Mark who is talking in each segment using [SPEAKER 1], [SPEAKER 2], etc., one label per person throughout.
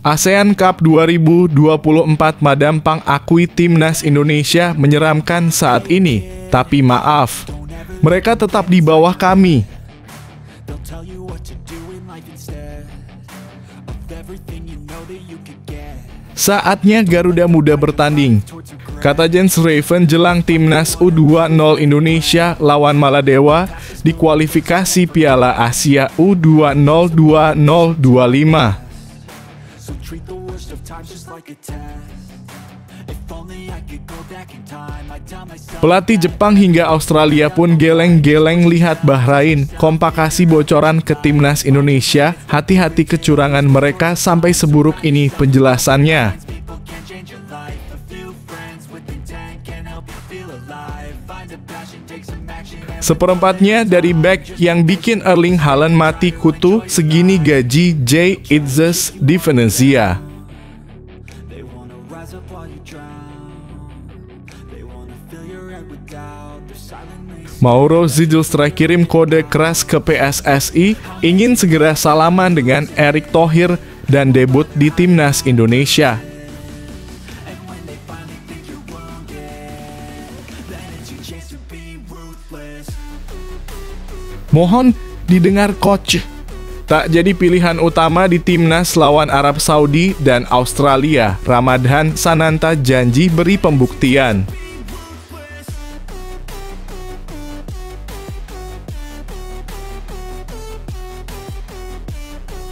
[SPEAKER 1] ASEAN Cup 2024 Madampang akui timnas Indonesia menyeramkan saat ini, tapi maaf, mereka tetap di bawah kami. Saatnya Garuda Muda bertanding, kata Jens Raven jelang timnas U20 Indonesia lawan Maladewa di kualifikasi Piala Asia U20 2025. Pelatih Jepang hingga Australia pun geleng-geleng lihat Bahrain kompakasi bocoran ke timnas Indonesia. Hati-hati kecurangan mereka sampai seburuk ini penjelasannya. Seperempatnya dari back yang bikin Erling Haaland mati kutu, segini gaji Jay Itzes di Venezia. Mauro Zijlstra kirim kode keras ke PSSI, ingin segera salaman dengan Erick Thohir dan debut di timnas Indonesia. Mohon didengar coach. Tak jadi pilihan utama di timnas lawan Arab Saudi dan Australia, Ramadhan Sananta janji beri pembuktian.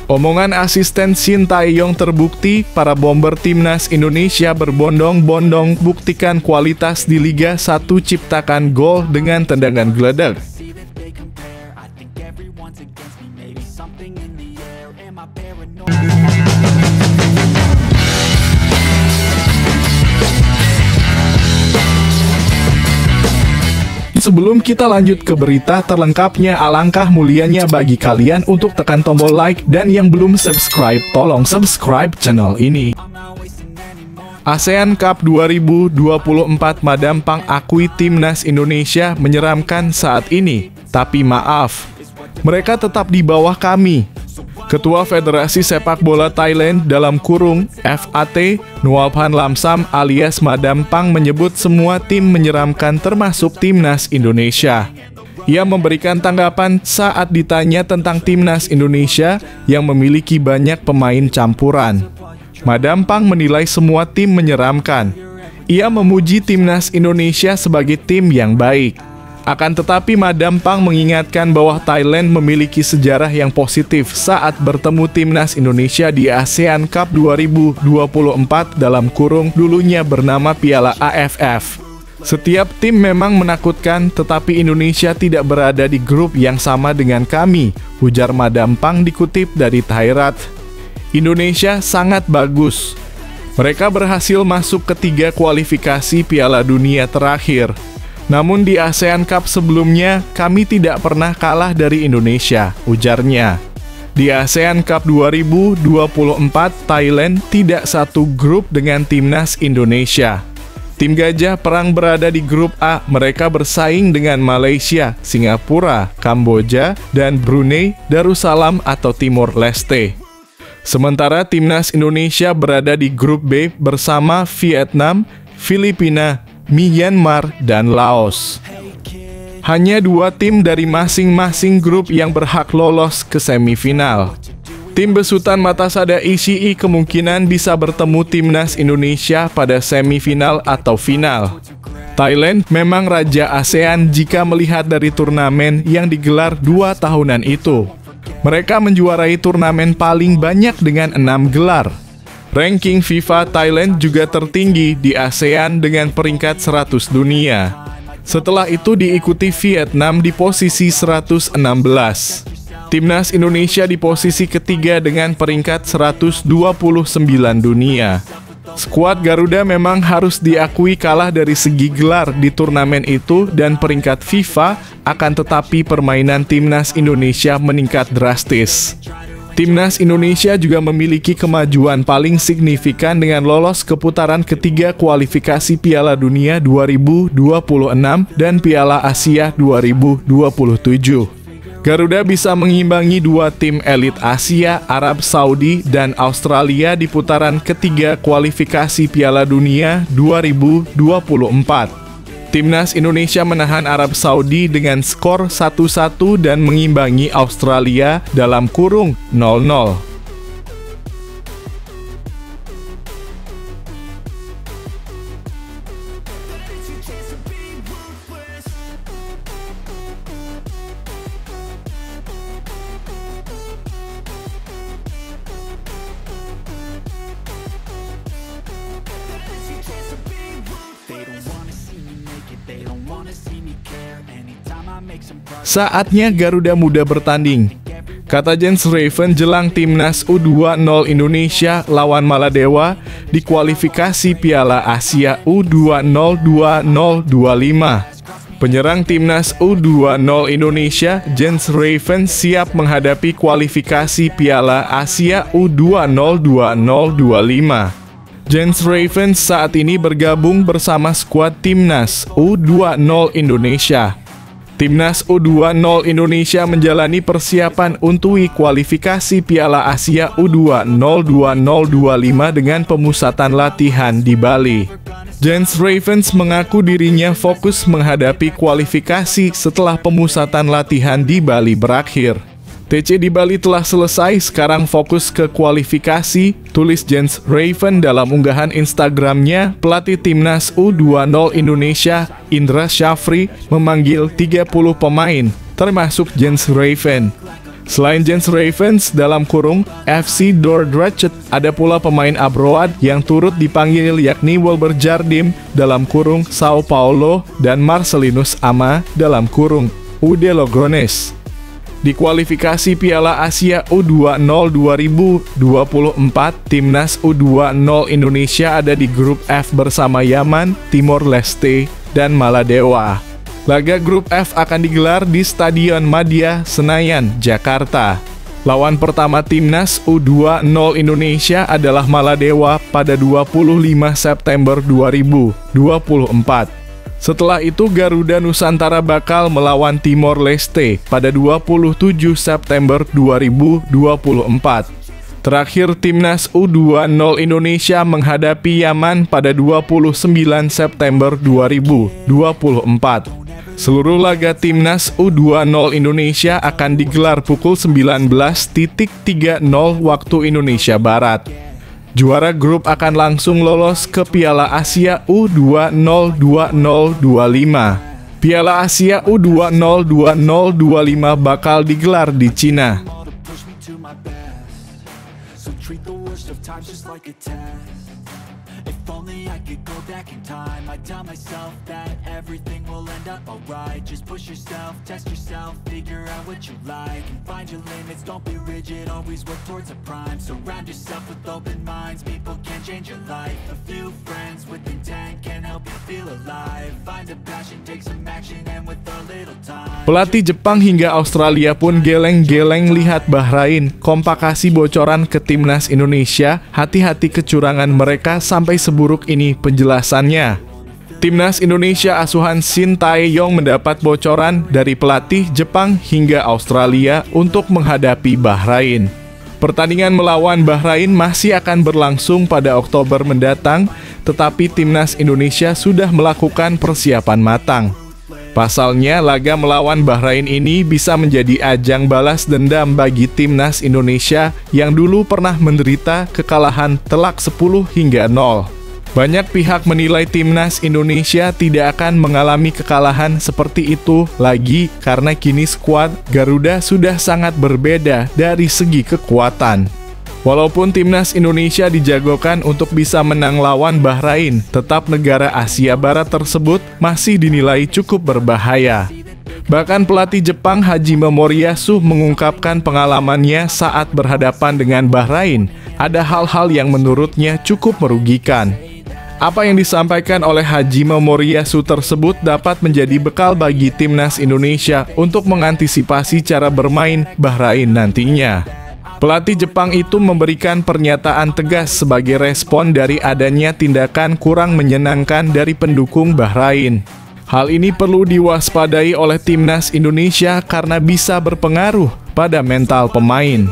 [SPEAKER 1] Omongan asisten Shin Tae-yong terbukti, para bomber timnas Indonesia berbondong-bondong buktikan kualitas di Liga 1, ciptakan gol dengan tendangan geledak. Sebelum kita lanjut ke berita terlengkapnya, alangkah mulianya bagi kalian untuk tekan tombol like, dan yang belum subscribe, tolong subscribe channel ini. ASEAN Cup 2024 Madampang akui timnas Indonesia menyeramkan saat ini, tapi maaf, mereka tetap di bawah kami. Ketua Federasi Sepak Bola Thailand (FAT) Nuaphan Lamsam alias Madampang menyebut semua tim menyeramkan termasuk timnas Indonesia. Ia memberikan tanggapan saat ditanya tentang timnas Indonesia yang memiliki banyak pemain campuran. Madampang menilai semua tim menyeramkan. Ia memuji timnas Indonesia sebagai tim yang baik. Akan tetapi Madampang mengingatkan bahwa Thailand memiliki sejarah yang positif saat bertemu timnas Indonesia di ASEAN Cup 2024 (dulunya bernama Piala AFF). Setiap tim memang menakutkan, tetapi Indonesia tidak berada di grup yang sama dengan kami, ujar Madampang dikutip dari Thairat. Indonesia sangat bagus. Mereka berhasil masuk ke 3 kualifikasi Piala Dunia terakhir. Namun di ASEAN Cup sebelumnya, kami tidak pernah kalah dari Indonesia, ujarnya. Di ASEAN Cup 2024, Thailand tidak satu grup dengan timnas Indonesia. Tim Gajah Perang berada di grup A, mereka bersaing dengan Malaysia, Singapura, Kamboja, dan Brunei Darussalam atau Timor Leste. Sementara timnas Indonesia berada di grup B bersama Vietnam, Filipina, Myanmar, dan Laos. Hanya 2 tim dari masing-masing grup yang berhak lolos ke semifinal. Tim besutan Matasada Ishii kemungkinan bisa bertemu timnas Indonesia pada semifinal atau final. Thailand memang raja ASEAN jika melihat dari turnamen yang digelar 2 tahunan itu. Mereka menjuarai turnamen paling banyak dengan 6 gelar. Ranking FIFA Thailand juga tertinggi di ASEAN dengan peringkat 100 dunia. Setelah itu diikuti Vietnam di posisi 116. Timnas Indonesia di posisi ketiga dengan peringkat 129 dunia. Skuad Garuda memang harus diakui kalah dari segi gelar di turnamen itu dan peringkat FIFA, akan tetapi permainan timnas Indonesia meningkat drastis. Timnas Indonesia juga memiliki kemajuan paling signifikan dengan lolos ke putaran ketiga kualifikasi Piala Dunia 2026 dan Piala Asia 2027. Garuda bisa mengimbangi dua tim elit Asia, Arab Saudi, dan Australia di putaran ketiga kualifikasi Piala Dunia 2024. Timnas Indonesia menahan Arab Saudi dengan skor 1-1 dan mengimbangi Australia dalam kurung 0-0. Saatnya Garuda Muda bertanding, kata Jens Raven jelang Timnas U20 Indonesia lawan Maladewa di kualifikasi Piala Asia U20 2025. Penyerang Timnas U20 Indonesia, Jens Raven, siap menghadapi kualifikasi Piala Asia U20 2025. Jens Raven saat ini bergabung bersama skuad Timnas U20 Indonesia. Timnas U20 Indonesia menjalani persiapan untuk kualifikasi Piala Asia U20 2025 dengan pemusatan latihan di Bali. Jens Raven mengaku dirinya fokus menghadapi kualifikasi setelah pemusatan latihan di Bali berakhir. TC di Bali telah selesai, sekarang fokus ke kualifikasi, tulis Jens Raven dalam unggahan Instagramnya. Pelatih Timnas U20 Indonesia, Indra Syafri, memanggil 30 pemain, termasuk Jens Raven. Selain Jens Raven dalam kurung FC Dordrecht, ada pula pemain abroad yang turut dipanggil, yakni Wilber Jardim dalam kurung Sao Paulo dan Marcelinus Ama dalam kurung UD Logrones. Di kualifikasi Piala Asia U20 2024, Timnas U20 Indonesia ada di grup F bersama Yaman, Timor Leste, dan Maladewa. Laga grup F akan digelar di Stadion Madia, Senayan, Jakarta. Lawan pertama Timnas U20 Indonesia adalah Maladewa pada 25 September 2024. Setelah itu Garuda Nusantara bakal melawan Timor Leste pada 27 September 2024. Terakhir Timnas U20 Indonesia menghadapi Yaman pada 29 September 2024. Seluruh laga Timnas U20 Indonesia akan digelar pukul 19.30 waktu Indonesia Barat. Juara grup akan langsung lolos ke Piala Asia U20 2025. Piala Asia U20 2025 bakal digelar di Cina. If only I could go back in time, I'd tell myself that everything will end up alright. Just push yourself, test yourself, figure out what you like, and find your limits, don't be rigid, always work towards a prime. Surround yourself with open minds, people can change your life. A few friends with intent can help you feel alive. Find a passion, take some action, and with a little time. Pelatih Jepang hingga Australia pun geleng-geleng lihat Bahrain. Kompak kasih bocoran ke Timnas Indonesia, hati-hati kecurangan mereka sampai seburuk ini penjelasannya. Timnas Indonesia asuhan Shin Tae-yong mendapat bocoran dari pelatih Jepang hingga Australia untuk menghadapi Bahrain. Pertandingan melawan Bahrain masih akan berlangsung pada Oktober mendatang, tetapi Timnas Indonesia sudah melakukan persiapan matang. Pasalnya, laga melawan Bahrain ini bisa menjadi ajang balas dendam bagi Timnas Indonesia yang dulu pernah menderita kekalahan telak 10-0. Banyak pihak menilai Timnas Indonesia tidak akan mengalami kekalahan seperti itu lagi karena kini skuad Garuda sudah sangat berbeda dari segi kekuatan. Walaupun Timnas Indonesia dijagokan untuk bisa menang lawan Bahrain, tetap negara Asia Barat tersebut masih dinilai cukup berbahaya. Bahkan pelatih Jepang Hajime Moriyasu mengungkapkan pengalamannya saat berhadapan dengan Bahrain. Ada hal-hal yang menurutnya cukup merugikan. Apa yang disampaikan oleh Hajime Moriyasu tersebut dapat menjadi bekal bagi Timnas Indonesia untuk mengantisipasi cara bermain Bahrain nantinya. Pelatih Jepang itu memberikan pernyataan tegas sebagai respon dari adanya tindakan kurang menyenangkan dari pendukung Bahrain. Hal ini perlu diwaspadai oleh timnas Indonesia karena bisa berpengaruh pada mental pemain.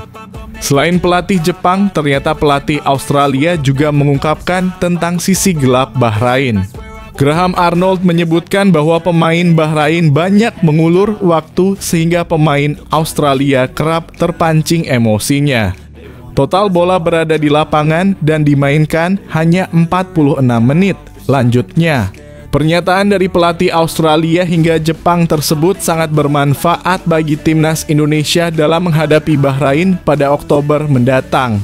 [SPEAKER 1] Selain pelatih Jepang, ternyata pelatih Australia juga mengungkapkan tentang sisi gelap Bahrain. Graham Arnold menyebutkan bahwa pemain Bahrain banyak mengulur waktu sehingga pemain Australia kerap terpancing emosinya. Total bola berada di lapangan dan dimainkan hanya 46 menit. Lanjutnya, pernyataan dari pelatih Australia hingga Jepang tersebut sangat bermanfaat bagi timnas Indonesia dalam menghadapi Bahrain pada Oktober mendatang.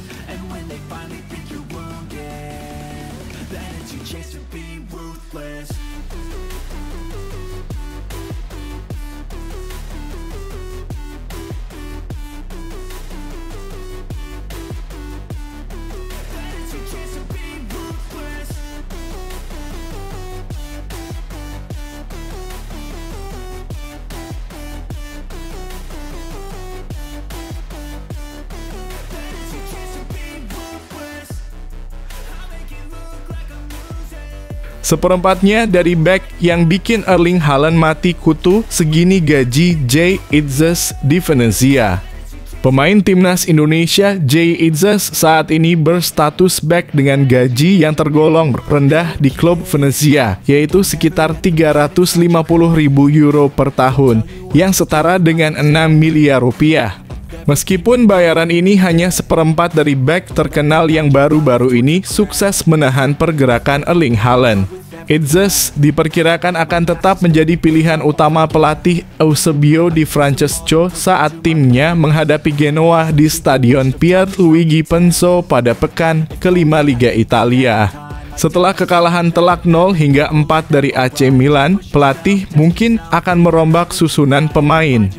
[SPEAKER 1] Seperempatnya dari back yang bikin Erling Haaland mati kutu segini gaji Jay Itzes di Venezia. Pemain timnas Indonesia Jay Itzes saat ini berstatus back dengan gaji yang tergolong rendah di klub Venezia, yaitu sekitar 350.000 euro per tahun, yang setara dengan 6 miliar rupiah. Meskipun bayaran ini hanya seperempat dari back terkenal yang baru-baru ini sukses menahan pergerakan Erling Haaland. Itzes diperkirakan akan tetap menjadi pilihan utama pelatih Eusebio Di Francesco saat timnya menghadapi Genoa di Stadion Pierluigi Penso pada pekan kelima Liga Italia. Setelah kekalahan telak 0 hingga 4 dari AC Milan, pelatih mungkin akan merombak susunan pemain.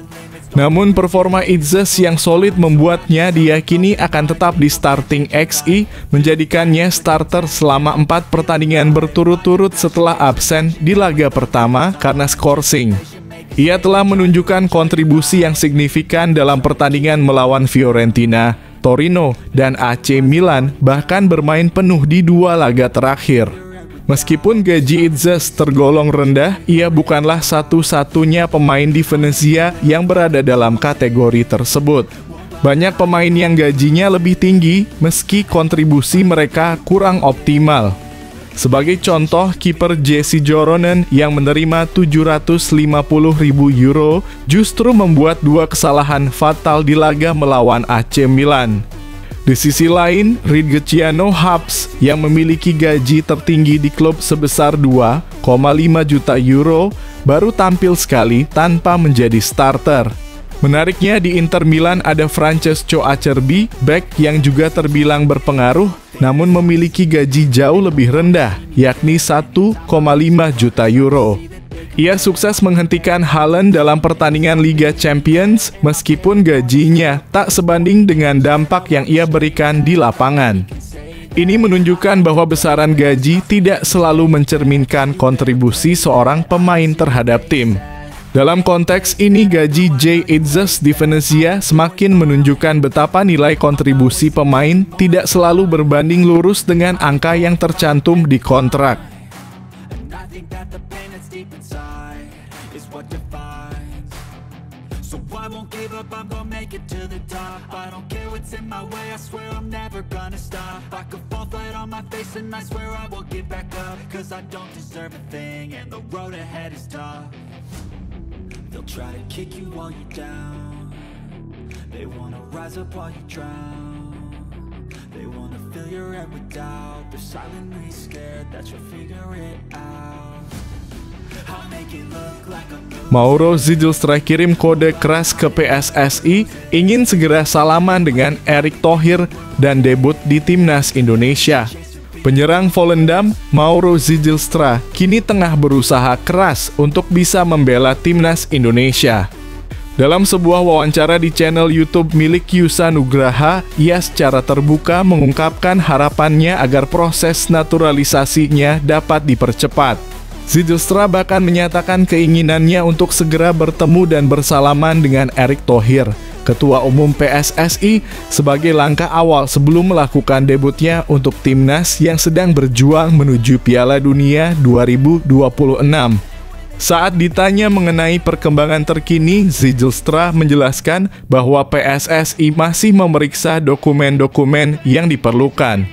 [SPEAKER 1] Namun performa Itzes yang solid membuatnya diyakini akan tetap di starting XI, menjadikannya starter selama 4 pertandingan berturut-turut setelah absen di laga pertama karena skorsing. Ia telah menunjukkan kontribusi yang signifikan dalam pertandingan melawan Fiorentina, Torino, dan AC Milan, bahkan bermain penuh di 2 laga terakhir. Meskipun gaji Itzes tergolong rendah, ia bukanlah satu-satunya pemain di Venezia yang berada dalam kategori tersebut. Banyak pemain yang gajinya lebih tinggi, meski kontribusi mereka kurang optimal. Sebagai contoh, kiper Jesse Joronen yang menerima 750.000 euro justru membuat 2 kesalahan fatal di laga melawan AC Milan. Di sisi lain, Ridgeciano Habs yang memiliki gaji tertinggi di klub sebesar 2,5 juta euro baru tampil sekali tanpa menjadi starter. Menariknya di Inter Milan ada Francesco Acerbi, back yang juga terbilang berpengaruh namun memiliki gaji jauh lebih rendah, yakni 1,5 juta euro. Ia sukses menghentikan Haaland dalam pertandingan Liga Champions meskipun gajinya tak sebanding dengan dampak yang ia berikan di lapangan. Ini menunjukkan bahwa besaran gaji tidak selalu mencerminkan kontribusi seorang pemain terhadap tim. Dalam konteks ini, gaji Jay Itzes di Venezia semakin menunjukkan betapa nilai kontribusi pemain tidak selalu berbanding lurus dengan angka yang tercantum di kontrak. So I won't give up, I'm gonna make it to the top. I don't care what's in my way, I swear I'm never gonna stop. I could fall flat on my face and I swear I will get back up. Cause I don't deserve a thing and the road ahead is tough. They'll try to kick you while you're down. They wanna rise up while you drown. They wanna fill your head with doubt. They're silently scared that you'll figure it out. Mauro Zijlstra kirim kode keras ke PSSI, ingin segera salaman dengan Erick Thohir dan debut di timnas Indonesia. Penyerang Volendam, Mauro Zijlstra, kini tengah berusaha keras untuk bisa membela timnas Indonesia. Dalam sebuah wawancara di channel YouTube milik Yusa Nugraha, ia secara terbuka mengungkapkan harapannya agar proses naturalisasinya dapat dipercepat. Zijlstra bahkan menyatakan keinginannya untuk segera bertemu dan bersalaman dengan Erick Thohir, Ketua Umum PSSI, sebagai langkah awal sebelum melakukan debutnya untuk timnas yang sedang berjuang menuju Piala Dunia 2026. Saat ditanya mengenai perkembangan terkini, Zijlstra menjelaskan bahwa PSSI masih memeriksa dokumen-dokumen yang diperlukan.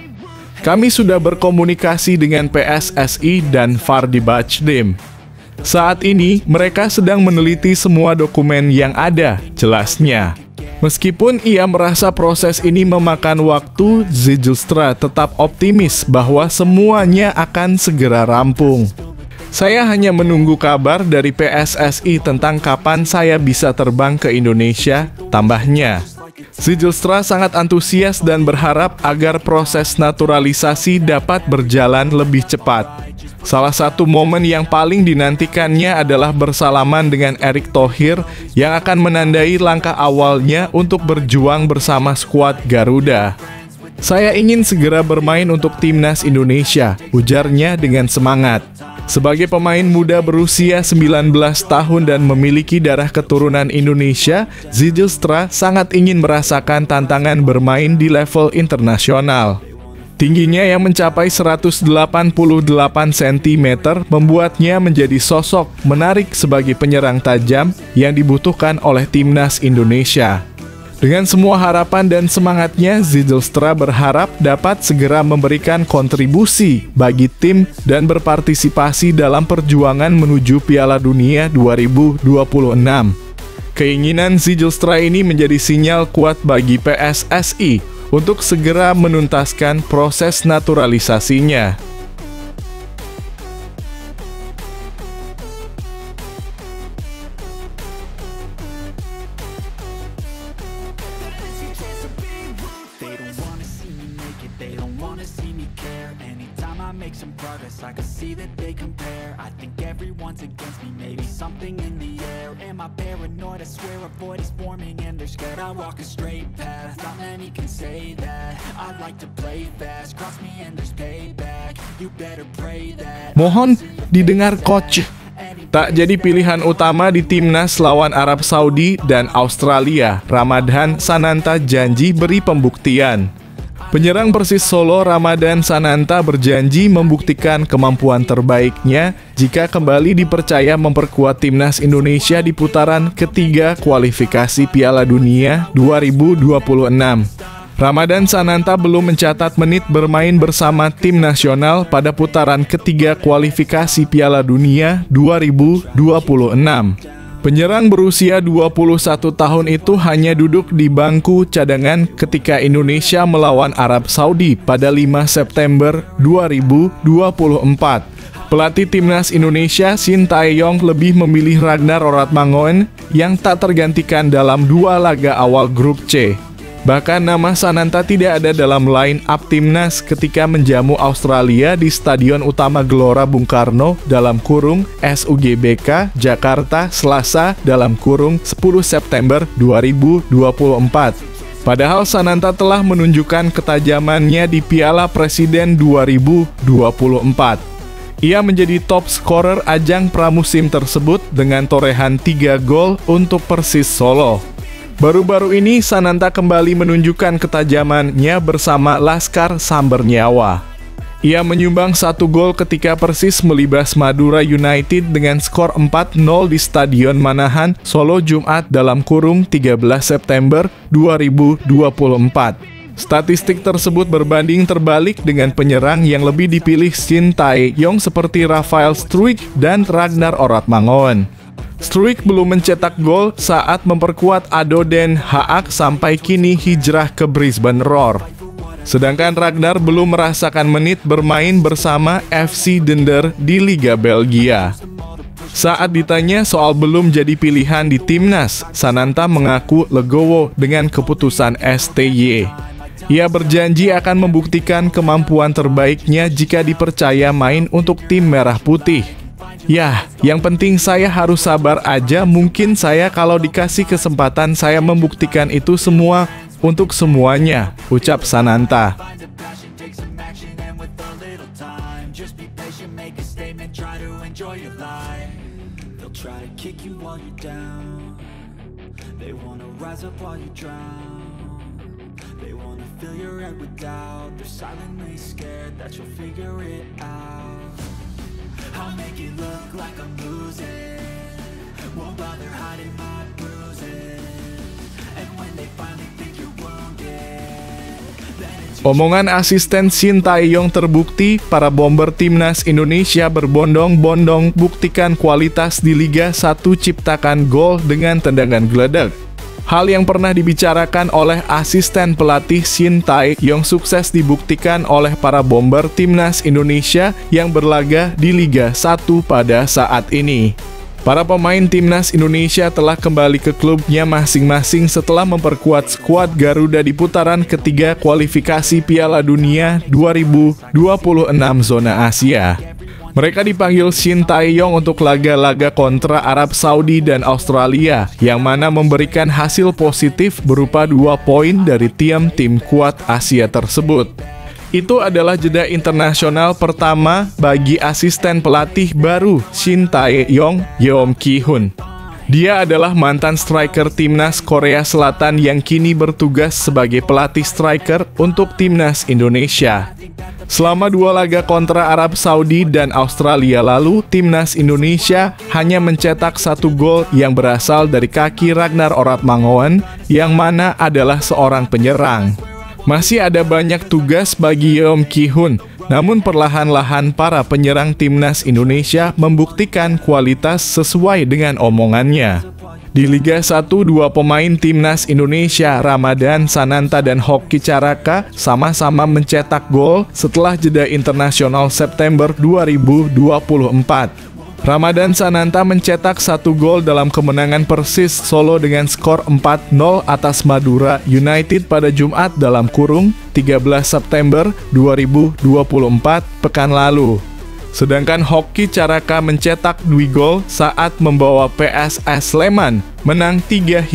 [SPEAKER 1] Kami sudah berkomunikasi dengan PSSI dan VAR di Bachdem. Saat ini, mereka sedang meneliti semua dokumen yang ada, jelasnya. Meskipun ia merasa proses ini memakan waktu, Zijlstra tetap optimis bahwa semuanya akan segera rampung. Saya hanya menunggu kabar dari PSSI tentang kapan saya bisa terbang ke Indonesia, tambahnya. Zijlstra sangat antusias dan berharap agar proses naturalisasi dapat berjalan lebih cepat. Salah satu momen yang paling dinantikannya adalah bersalaman dengan Erick Thohir yang akan menandai langkah awalnya untuk berjuang bersama skuad Garuda. Saya ingin segera bermain untuk timnas Indonesia, ujarnya dengan semangat. Sebagai pemain muda berusia 19 tahun dan memiliki darah keturunan Indonesia, Zijlstra sangat ingin merasakan tantangan bermain di level internasional. Tingginya yang mencapai 188 cm membuatnya menjadi sosok menarik sebagai penyerang tajam yang dibutuhkan oleh timnas Indonesia. Dengan semua harapan dan semangatnya, Zijlstra berharap dapat segera memberikan kontribusi bagi tim dan berpartisipasi dalam perjuangan menuju Piala Dunia 2026. Keinginan Zijlstra ini menjadi sinyal kuat bagi PSSI untuk segera menuntaskan proses naturalisasinya.
[SPEAKER 2] Make some progress, I can see that they compare. I think everyone's against me, maybe something in the air. Am I paranoid? I swear a void is forming and they're scared. I walk a straight path, not many can say that. I like to play fast, cross me and there's payback. You better pray that.
[SPEAKER 1] Mohon didengar coach. Tak jadi pilihan utama di timnas lawan Arab Saudi dan Australia, Ramadhan Sananta janji beri pembuktian. Penyerang Persis Solo Ramadhan Sananta berjanji membuktikan kemampuan terbaiknya jika kembali dipercaya memperkuat timnas Indonesia di putaran ketiga kualifikasi Piala Dunia 2026. Ramadhan Sananta belum mencatat menit bermain bersama tim nasional pada putaran ketiga kualifikasi Piala Dunia 2026. Penyerang berusia 21 tahun itu hanya duduk di bangku cadangan ketika Indonesia melawan Arab Saudi pada 5 September 2024. Pelatih timnas Indonesia Shin Tae-yong lebih memilih Ragnar Oratmangoen yang tak tergantikan dalam dua laga awal grup C. Bahkan nama Sananta tidak ada dalam line up timnas ketika menjamu Australia di Stadion Utama Gelora Bung Karno (SUGBK) Jakarta Selasa (10 September 2024). Padahal Sananta telah menunjukkan ketajamannya di Piala Presiden 2024. Ia menjadi top scorer ajang pramusim tersebut dengan torehan 3 gol untuk Persis Solo. Baru-baru ini Sananta kembali menunjukkan ketajamannya bersama Laskar Sambernyawa. Ia menyumbang 1 gol ketika Persis melibas Madura United dengan skor 4-0 di Stadion Manahan, Solo Jumat (13 September 2024). Statistik tersebut berbanding terbalik dengan penyerang yang lebih dipilih Shin Tae-yong seperti Rafael Struijk dan Ragnar Oratmangoen. Struijk belum mencetak gol saat memperkuat ADO Den Haag sampai kini hijrah ke Brisbane Roar. Sedangkan Ragnar belum merasakan menit bermain bersama FC Dender di Liga Belgia. Saat ditanya soal belum jadi pilihan di timnas, Sananta mengaku legowo dengan keputusan STY. Ia berjanji akan membuktikan kemampuan terbaiknya jika dipercaya main untuk tim Merah Putih. "Yah, yang penting saya harus sabar aja, mungkin saya kalau dikasih kesempatan saya membuktikan itu semua untuk semuanya," ucap Sananta.
[SPEAKER 2] I'll make it look like I'm losing. Won't bother hiding my bruises. And when they finally think you're wounded, then it's
[SPEAKER 1] Omongan asisten Shin Tae-yong terbukti, para bomber timnas Indonesia berbondong-bondong buktikan kualitas di Liga 1, ciptakan gol dengan tendangan geledak. Hal yang pernah dibicarakan oleh asisten pelatih Shin Tae-yong sukses dibuktikan oleh para bomber timnas Indonesia yang berlaga di Liga 1 pada saat ini. Para pemain timnas Indonesia telah kembali ke klubnya masing-masing setelah memperkuat skuad Garuda di putaran ketiga kualifikasi Piala Dunia 2026 zona Asia. Mereka dipanggil Shin Tae-yong untuk laga-laga kontra Arab Saudi dan Australia, yang mana memberikan hasil positif berupa 2 poin dari tim kuat Asia tersebut. Itu adalah jeda internasional pertama bagi asisten pelatih baru Shin Tae-yong, Yeom Ki-hun. Dia adalah mantan striker timnas Korea Selatan yang kini bertugas sebagai pelatih striker untuk timnas Indonesia. Selama 2 laga kontra Arab Saudi dan Australia lalu, timnas Indonesia hanya mencetak 1 gol yang berasal dari kaki Ragnar Oratmangoen, yang mana adalah seorang penyerang. Masih ada banyak tugas bagi Yeom Ki-hun, namun perlahan-lahan para penyerang timnas Indonesia membuktikan kualitas sesuai dengan omongannya. Di Liga 1, 2 pemain timnas Indonesia, Ramadan Sananta dan Hoki Caraka, sama-sama mencetak gol setelah jeda internasional September 2024. Ramadan Sananta mencetak 1 gol dalam kemenangan Persis Solo dengan skor 4-0 atas Madura United pada Jumat (13 September 2024) pekan lalu. Sedangkan Hoki Caraka mencetak 2 gol saat membawa PSS Sleman menang 3-1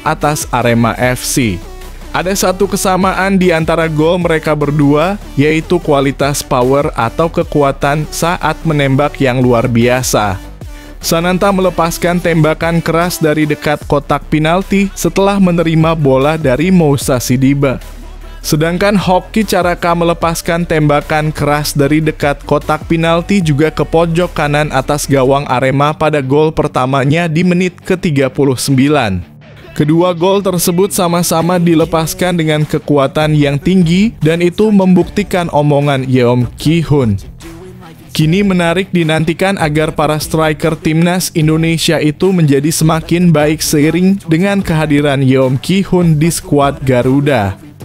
[SPEAKER 1] atas Arema FC. Ada satu kesamaan di antara gol mereka berdua, yaitu kualitas power atau kekuatan saat menembak yang luar biasa. Sananta melepaskan tembakan keras dari dekat kotak penalti setelah menerima bola dari Moussa Sidibe. Sedangkan Hoki Caraka melepaskan tembakan keras dari dekat kotak penalti juga ke pojok kanan atas gawang Arema pada gol pertamanya di menit ke-39. Kedua gol tersebut sama-sama dilepaskan dengan kekuatan yang tinggi dan itu membuktikan omongan Yeom Ki-hun. Kini menarik dinantikan agar para striker timnas Indonesia itu menjadi semakin baik seiring dengan kehadiran Yeom Ki-hun di skuad Garuda.